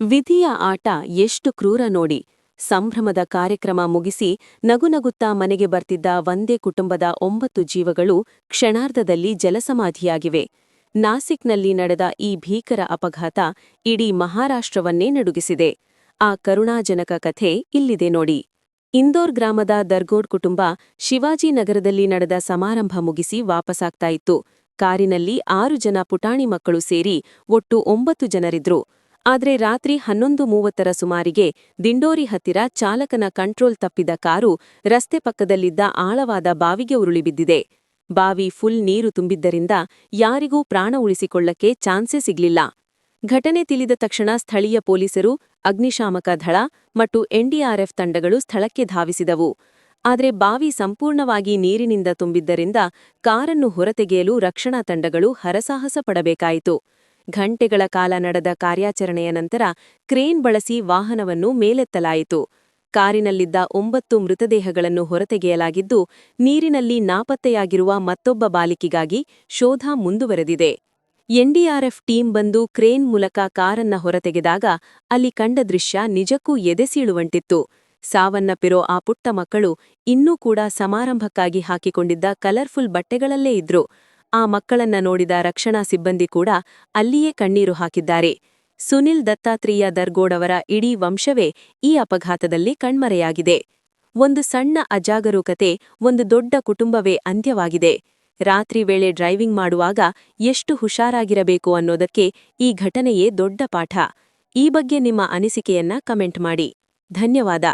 ವಿಧಿಯ ಆಟ ಎಷ್ಟು ಕ್ರೂರ ನೋಡಿ. ಸಂಭ್ರಮದ ಕಾರ್ಯಕ್ರಮ ಮುಗಿಸಿ ನಗುನಗುತ್ತಾ ಮನೆಗೆ ಬರ್ತಿದ್ದ ಒಂದೇ ಕುಟುಂಬದ 9 ಜೀವಗಳು ಕ್ಷಣಾರ್ಧದಲ್ಲಿ ಜಲಸಮಾಧಿಯಾಗಿವೆ. ನಾಸಿಕ್ನಲ್ಲಿ ನಡೆದ ಈ ಭೀಕರ ಅಪಘಾತ ಇಡೀ ಮಹಾರಾಷ್ಟ್ರವನ್ನೇ ನಡುಗಿಸಿದೆ. ಆ ಕರುಣಾಜನಕ ಕಥೆ ಇಲ್ಲಿದೆ ನೋಡಿ. ಇಂದೋರ್ ಗ್ರಾಮದ ದರ್ಗೋಡ್ ಕುಟುಂಬ ಶಿವಾಜಿನಗರದಲ್ಲಿ ನಡೆದ ಸಮಾರಂಭ ಮುಗಿಸಿ ವಾಪಸಾಗ್ತಾ ಇತ್ತು. ಕಾರಿನಲ್ಲಿ 6 ಜನ ಪುಟಾಣಿ ಮಕ್ಕಳು ಸೇರಿ ಒಟ್ಟು 9 ಜನರಿದ್ರು. ಆದ್ರೆ ರಾತ್ರಿ 11:30 ಸುಮಾರಿಗೆ ದಿಂಡೋರಿ ಹತ್ತಿರ ಚಾಲಕನ ಕಂಟ್ರೋಲ್ ತಪ್ಪಿದ ಕಾರು ರಸ್ತೆ ಪಕ್ಕದಲ್ಲಿದ್ದ ಆಳವಾದ ಬಾವಿಗೆ ಉರುಳಿಬಿದ್ದಿದೆ. ಬಾವಿ ಫುಲ್ ನೀರು ತುಂಬಿದ್ದರಿಂದ ಯಾರಿಗೂ ಪ್ರಾಣ ಉಳಿಸಿಕೊಳ್ಳಕ್ಕೆ ಚಾನ್ಸೇ ಸಿಗ್ಲಿಲ್ಲ. ಘಟನೆ ತಿಳಿದ ತಕ್ಷಣ ಸ್ಥಳೀಯ ಪೊಲೀಸರು, ಅಗ್ನಿಶಾಮಕ ದಳ ಮತ್ತು ಎನ್ಡಿಆರ್ಎಫ್ ತಂಡಗಳು ಸ್ಥಳಕ್ಕೆ ಧಾವಿಸಿದವು. ಆದರೆ ಬಾವಿ ಸಂಪೂರ್ಣವಾಗಿ ನೀರಿನಿಂದ ತುಂಬಿದ್ದರಿಂದ ಕಾರನ್ನು ಹೊರತೆಗೆಯಲು ರಕ್ಷಣಾ ತಂಡಗಳು ಹರಸಾಹಸ ಪಡಬೇಕಾಯಿತು. ಗಂಟೆಗಳ ಕಾಲ ನಡೆದ ಕಾರ್ಯಾಚರಣೆಯ ನಂತರ ಕ್ರೇನ್ ಬಳಸಿ ವಾಹನವನ್ನು ಮೇಲೆತ್ತಲಾಯಿತು. ಕಾರಿನಲ್ಲಿದ್ದ 9 ಮೃತದೇಹಗಳನ್ನು ಹೊರತೆಗೆಯಲಾಗಿದ್ದು, ನೀರಿನಲ್ಲಿ ನಾಪತ್ತೆಯಾಗಿರುವ ಮತ್ತೊಬ್ಬ ಬಾಲಿಕಿಗಾಗಿ ಶೋಧ ಮುಂದುವರೆದಿದೆ. ಎನ್ಡಿಆರ್ಎಫ್ ಟೀಮ್ ಬಂದು ಕ್ರೇನ್ ಮೂಲಕ ಕಾರನ್ನ ಹೊರತೆಗೆದಾಗ ಅಲ್ಲಿ ಕಂಡ ದೃಶ್ಯ ನಿಜಕ್ಕೂ ಎದೆಸೀಳುವಂಟಿತ್ತು. ಸಾವನ್ನಪ್ಪಿರೋ ಆ ಪುಟ್ಟ ಮಕ್ಕಳು ಇನ್ನೂ ಕೂಡ ಸಮಾರಂಭಕ್ಕಾಗಿ ಹಾಕಿಕೊಂಡಿದ್ದ ಕಲರ್ಫುಲ್ ಬಟ್ಟೆಗಳಲ್ಲೇ ಇದ್ರು. ಆ ಮಕ್ಕಳನ್ನ ನೋಡಿದ ರಕ್ಷಣಾ ಸಿಬ್ಬಂದಿ ಕೂಡ ಅಲ್ಲಿಯೇ ಕಣ್ಣೀರು ಹಾಕಿದ್ದಾರೆ. ಸುನಿಲ್ ದತ್ತಾತ್ರೇಯ ದರ್ಗೋಡ್ ಅವರ ಇಡೀ ವಂಶವೇ ಈ ಅಪಘಾತದಲ್ಲಿ ಕಣ್ಮರೆಯಾಗಿದೆ. ಒಂದು ಸಣ್ಣ ಅಜಾಗರೂಕತೆ, ಒಂದು ದೊಡ್ಡ ಕುಟುಂಬವೇ ಅಂತ್ಯವಾಗಿದೆ. ರಾತ್ರಿ ವೇಳೆ ಡ್ರೈವಿಂಗ್ ಮಾಡುವಾಗ ಎಷ್ಟು ಹುಷಾರಾಗಿರಬೇಕು ಅನ್ನೋದಕ್ಕೆ ಈ ಘಟನೆಯೇ ದೊಡ್ಡ ಪಾಠ. ಈ ಬಗ್ಗೆ ನಿಮ್ಮ ಅನಿಸಿಕೆಯನ್ನ ಕಮೆಂಟ್ ಮಾಡಿ. ಧನ್ಯವಾದ.